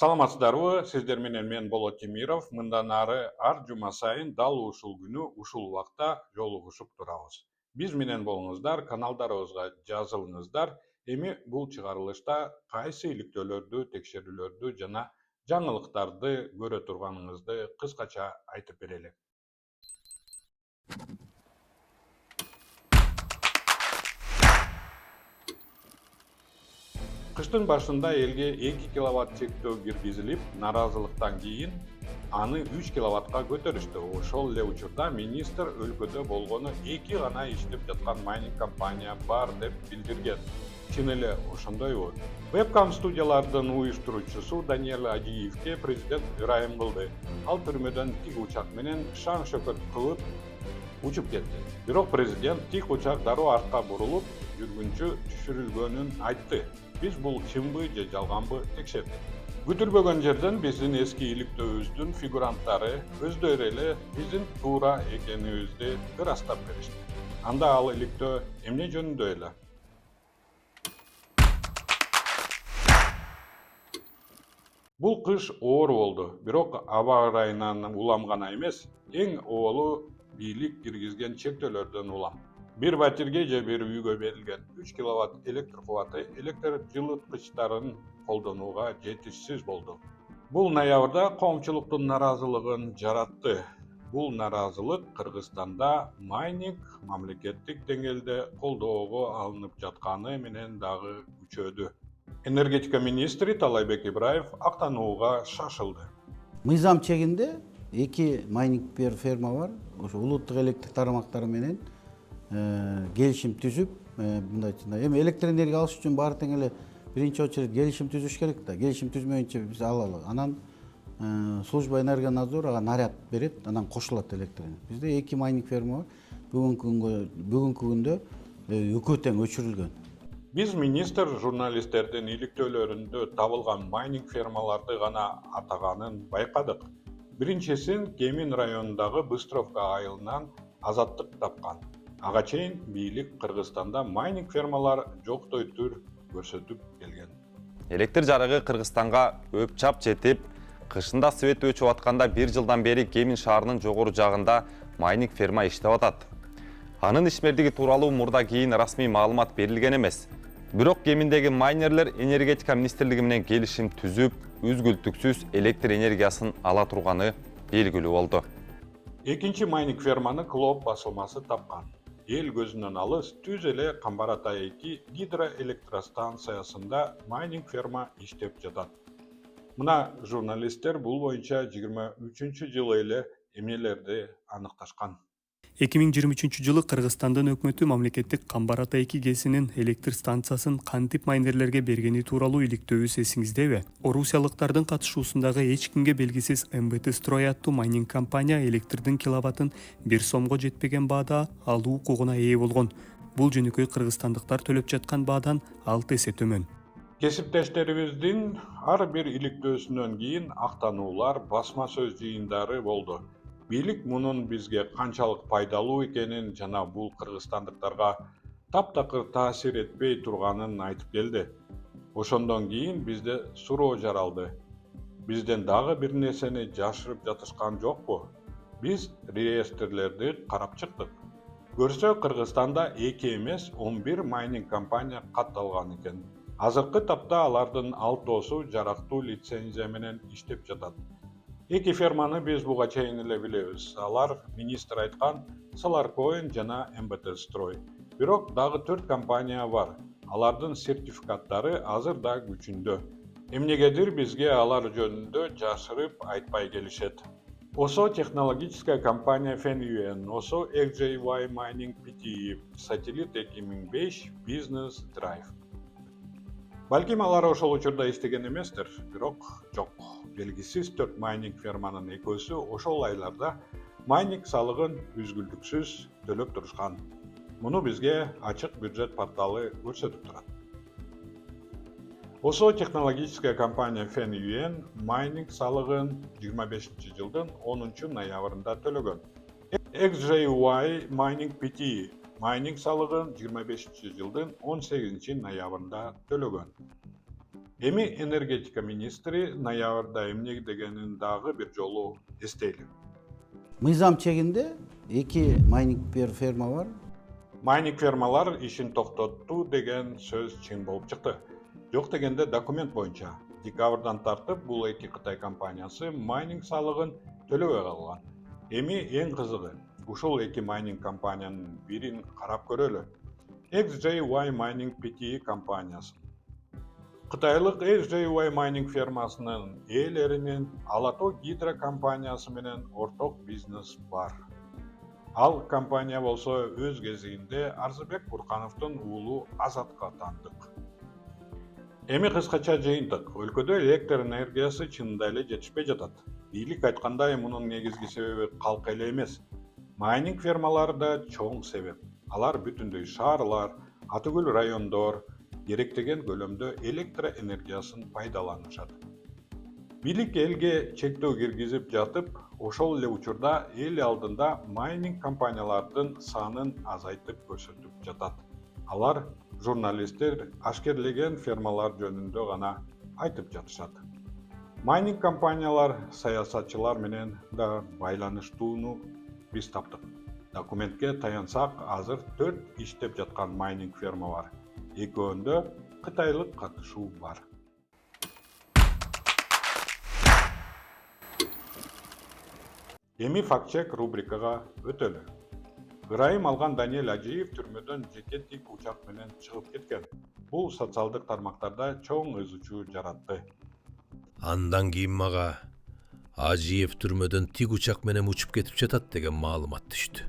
Саламатсыздарбы, сиздер менен мен Болот Темиров. Мындан ары ар жума сайын дал ушул күнү ушул убакта жолугушуп турабыз. Биз менен болуңуздар, каналдарыбызга жазылыңыздар. Эми бул чыгарылышта кайсы иликтөөлөрдү, текшерүүлөрдү жана жаңылыктарды көрө турганыңызды кыскача айтып берели. Кыштын башында элге 2 киловатт чектөө киргизилип, наразылыктан кийин аны 3 киловаттка көтөрүштү. Ошол эле учурда министр өлкөдө болгону 2 гана иштеп жаткан майнинг компания бар деп билдирген. Чын эле ошондойбу? Вебкам студиялардын уюштуруучусу Даниэль Адиевке президент ырайым кылды. Ал түрмөдөн тик учак менен шаң шөкөт кылып учуп кетти. Бирок президент тик учак дароо артка бурулуп, жүргүнчү түшүрүлгөнүн айтты. Биз бул чынбы же жалганбы текшердик. Күтүлбөгөн жерден биздин эски иликтөөбүздүн фигуранттары өздөрү эле биздин туура экенибизди ырастап беришти. Анда ал иликтөө эмне жөнүндө эле? Бул кыш оор болду, бирок аба ырайынан улам гана эмес, эң оолу бийлик киргизген чектөөлөрдөн улам. Бир батирге же бир үйгө берилген 3 киловатт электр кубаты электр жылыткычтарын колдонууга жетишсиз болду. Бул ноябрда коомчулуктун наразылыгын жаратты. Бул наразылык Кыргызстанда майнинг мамлекеттик деңгээлде колдоого алынып жатканы менен дагы күчөдү. Энергетика министри Талайбек Ибраев актанууга шашылды. Мыйзам чегинде 2 майнинг ферма бар. Ошо улуттук электр тарамактары менен келишим түзүп, мындай эми электр энергия алыш үчүн баары тең эле биринчи очередь келишим түзүш керек да. Келишим түзмөйүнчө биз алалы. Анан служба энергия надзора ага наряд берет, анан кошулат электр. Бизде 2 майнинг ферма бар. Бүгүнкү күндө экөө тең өчүрүлгөн. Биз министр журналисттердин иликтөөлөрүндө табылган майнинг фермаларды гана атаганын байкадык. Биринчисин Кемин районундагы Быстровка айылынан азаттык тапкан. Ага чейин бийлик Кыргызстанда майнинг фермалар жоктой түр көрсөтүп келген. Электр жарыгы Кыргызстанга өпчап жетип, кышында свет өчүп атканда 1 жылдан бери Кемин шаарынын жогору жагында майнинг ферма иштеп атат. Анын ишмердиги тууралуу мурда кийин расмий маалымат берилген эмес. Бирок Кеминдеги майнерлер энергетика министрлиги менен келишим түзүп, үзгүлтүксүз электр энергиясын ала турганы белгилүү болду. Экинчи майнинг ферманы Клоп басылмасы тапкан. Эл көзүнөн алыс түз эле Камбар-Ата 2 гидроэлектростанциясында майнинг ферма иштеп жатат. Мына журналисттер бул боюнча 23-жылы эле эмнелерди аныкташкан. 2023-жылы Кыргызстандын өкмөтү мамлекеттик Камбар-Ата 2 ГЭСинин электр станциясын кантип майнерлерге бергени тууралуу иликтөөбүз эсиңиздеби? Орусиялыктардын катышуусундагы эч кимге белгисиз МБТ Строй аттуу майнинг компания электрдин киловатын 1 сомго жетпеген баада алуу укугуна ээ болгон. Бул жөнөкөй кыргызстандыктар төлөп жаткан баадан 6 эсе төмөн. Кесиптештерибиздин ар бир иликтөөсүнөн кийин актануулар, басма сөз жыйындары болду. Бийлик мунун бизге канчалык пайдалуу экенин жана бул кыргызстандыктарга таптакыр таасир этпей турганын айтып келди. Ошондон кийин бизде суроо жаралды. Бизден дагы бир нерсени жашырып жатышкан жокпу? Биз реестрлерди карап чыктык. Көрсө Кыргызстанда 2 эмес 11 майнинг компания катталган экен. Азыркы тапта алардын 6-осу жарактуу лицензия менен иштеп жатат. 2 ферманы биз буга чейин эле билебиз. Алар министр айткан Соларкоин жана МБТ Строй. Бирок дагы 4 компания бар. Алардын сертификаттары азыр да күчүндө. Эмнегедир бизге алар жөнүндө жашырып айтпай келишет. ОСО технологическая компания Фенюен, ОСО XJY Mining Pty, Сателлит 2005, Business Drive. Балким алар ошол учурда иштеген эместир, бирок жок. Белгисиз 4 майнинг ферманын экөөсү ошол айларда майнинг салыгын үзгүлтүксүз төлөп турушкан. Муну бизге ачык бюджет порталы көрсөтүп турат. ОСО технологическая компания Фенюен майнинг салыгын 25-жылдын 10 ноябрында төлөгөн. XJY Mining Pty майнинг салыгын 25-жылдын 18 ноябрында төлөгөн. Эми энергетика министри ноябрда эмне дегенин дагы бир жолу эстейли. Мыйзам чегинде 2 майнинг ферма бар. Майнинг фермалар ишин токтотту деген сөз чын болуп чыкты. Жок дегенде документ боюнча декабрдан тартып бул эки Кытай компаниясы майнинг салыгын төлөбөй калган. Эми эң кызыгы, ушул эки майнинг компаниянын бирин карап көрөлү. XJY Mining Pte компаниясы. Кытайлык XJY Mining фермасынын ээлеринин Алатоо Гидро компаниясы менен орток бизнес бар. Ал компания болсо өз кезигинде Арзыбек Буркановдун уулу Азатка тандык. Эми кыскача жыйынтык, өлкөдө электр энергиясы чынында эле жетишпей жатат. Бийлик айткандай мунун негизги себеби калк эле эмес. Майнинг фермалары да чоң себеп. Алар бүтүндөй шаарлар, Атыгүл райондор керектеген көлөмдө электр энергиясын пайдаланышат. Бийлик элге чектөө киргизип жатып, ошол эле учурда эл алдында майнинг компаниялардын санын азайтып көрсөтүп жатат. Алар журналисттер ашкерлеген фермалар жөнүндө гана айтып жатышат. Майнинг компаниялар саясатчылар менен да байланыштууну биз таптык. Документке таянсак, азыр 4 иштеп жаткан майнинг ферма бар. Экөөндө кытайлык катышуу бар. Эми факт-чек рубрикага өтөлү. Ырайым алган Даниэль Ажиев түрмөдөн жеке тик учак менен чыгып кеткен. Бул социалдык тармактарда чоң ызы-чуу жаратты. Андан кийин мага Ажиев түрмөдөн тик учак менен учуп кетип жатат деген маалымат түштү.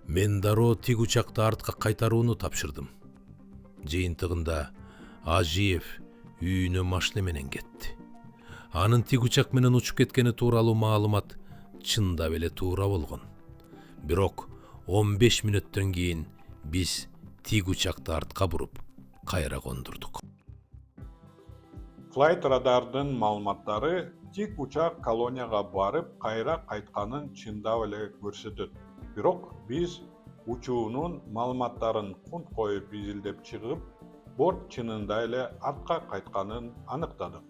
Мен дароо тик учакты артка кайтарууну тапшырдым. Жыйынтыгында Ажиев үйүнө машина менен кетти. Анын тик учак менен учуп кеткени тууралуу маалымат чындап эле туура болгон. Бирок 15 мүнөттөн кийин биз тик учакты артка буруп, кайра кондурдук. Flight Radar'дын маалыматтары тик учак колонияга барып, кайра кайтканын чындап эле көрсөтөт. Бирок биз учуунун маалыматтарын кунт коюп изилдеп чыгып, борт чынында эле артка кайтканын аныктадык.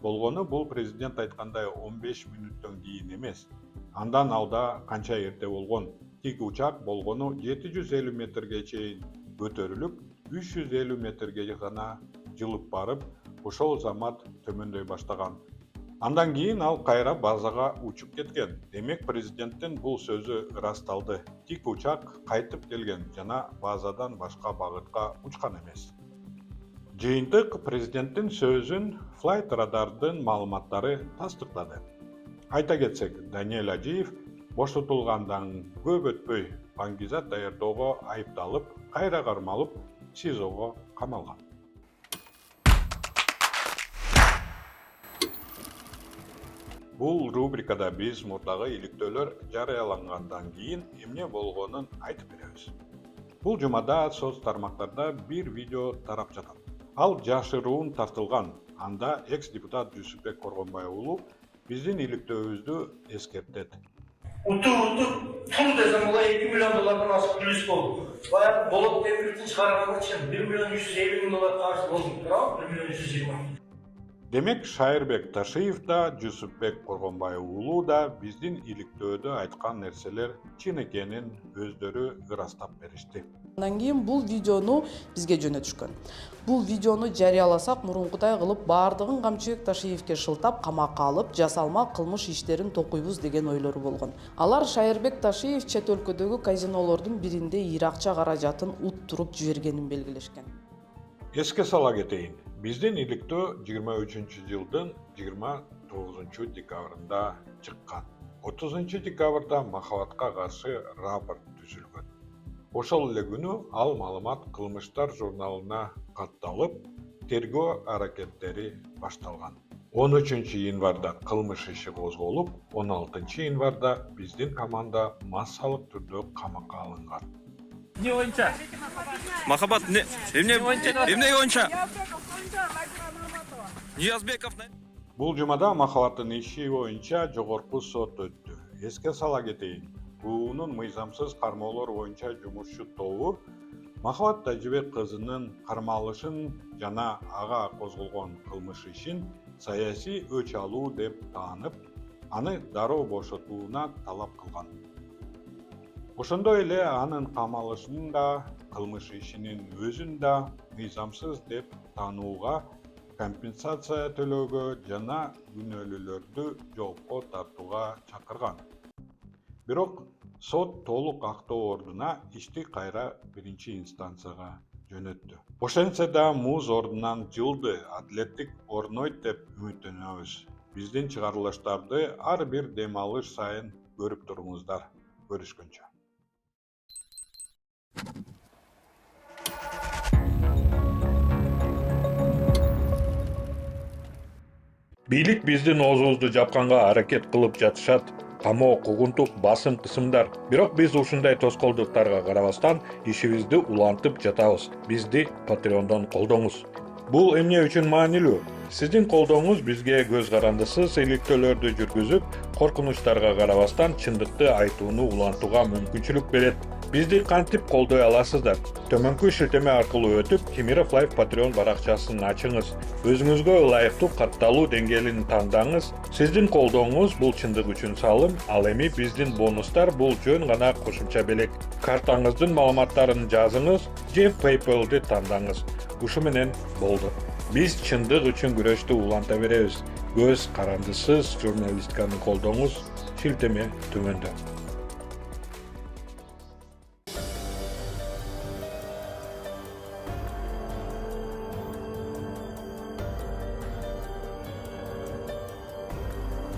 Болгону бул президент айткандай 15 мүнөттөн кийин эмес. Андан алда канча эрте болгон. Тик учак болгону 750 метрге чейин көтөрүлүп, 350 метрге гана жылып барып, ошол замат төмөндөй баштаган. Андан кийин ал кайра базага учуп кеткен. Демек президенттин бул сөзү ырасталды. Тик учак кайтып келген жана базадан башка багытка учкан эмес. Жыйынтык президенттин сөзүн Flight Radar'дын маалыматтары тастыктады. Айта кетсек, Даниэль Ажиев бошотулгандан көп өтпөй баңгизат даярдоого айыпталып, кайра кармалып, СИЗОго камалган. Бул рубрикада биз мурдагы иликтөөлөр жарыялангандан кийин эмне болгонун айтып беребиз. Бул жумада соц тармактарда бир видео тарап жатат. Ал жашыруун тартылган. Анда экс-депутат Жүсүпбек Коргонбай уулу биздин иликтөөбүздү эскертет. Уту пул десем буга 2 миллион доллардан ашып плюс болду. Баягы болот темирдин чыгарганы чын 1 миллион 150 миң доллар каршы болду. Бирок 1 миллион 120. Демек Шайырбек Ташиев да, Жүсүпбек Коргонбай уулу да биздин иликтөөдө айткан нерселер чын экенин өздөрү ырастап беришти. Андан кийин бул видеону бизге жөнөтүшкөн. Бул видеону жарыяласак мурункудай кылып баардыгын Камчыбек Ташиевке шылтап камакка алып, жасалма кылмыш иштерин токуйбуз деген ойлору болгон. Алар Шайырбек Ташиев чет өлкөдөгү казинолордун биринде иракча каражатын уттуруп жибергенин белгилешкен. Эске сала кетейин. Биздин иликтөө 23-жылдын 29 декабрында чыккан. 30 декабрда Махабатка каршы рапорт түзүлгөн. Ошол эле күнү ал маалымат кылмыштар журналына катталып, тергөө аракеттери башталган. 13 январда кылмыш иши козголуп, 16 январда биздин команда массалык түрдө камакка алынган. Не боюнча? Махабат эмне боюнча? Ниязбеков. Бул жумада Махабаттын иши боюнча жогорку сот өттү. Эске сала кетейин. УУнун мыйзамсыз кармоолор боюнча жумушчу тобу Махабат Тажибек кызынын кармалышын жана ага козголгон кылмыш ишин саясий өч алуу деп таанып, аны дароо бошотууна талап кылган. Ошондой эле анын камалышын да, кылмыш ишинин өзүн да мыйзамсыз деп таанууга, компенсация төлөөгө жана күнөөлүүлөрдү жоопко тартууга чакырган. Бирок сот толук актоо ордуна ишти кайра биринчи инстанцияга жөнөттү. Ошентсе да муз ордунан жылды, адилеттик орнойт деп үмүттөнөбүз. Биздин чыгарылыштарды ар бир дем алыш сайын көрүп туруңуздар. Көрүшкөнчө. Бийлик биздин оозубузду жапканга аракет кылып жатышат. Камоо, кугунтук, басым кысымдар. Бирок биз ушундай тоскоолдуктарга карабастан ишибизди улантып жатабыз. Бизди Patreon'дон колдоңуз. Бул эмне үчүн маанилүү? Сиздин колдооңуз бизге көз карандысыз иликтөөлөрдү жүргүзүп, коркунучтарга карабастан чындыкты айтууну улантууга мүмкүнчүлүк берет. Бизди кантип колдой аласыздар? Төмөнкү шилтеме аркылуу өтүп, Кемиров Live Patreon баракчасын ачыңыз. Өзүңүзгө ылайыктуу катталуу деңгээлин тандаңыз. Сиздин колдооңуз бул чындык үчүн салым, ал эми биздин бонустар бул жөн гана кошумча белек. Картаңыздын маалыматтарын жазыңыз же PayPal'ды тандаңыз. Ушу менен болду. Биз чындык үчүн күрөштү уланта беребиз. Көз карандысыз журналистиканы колдоңуз. Шилтеме төмөндө.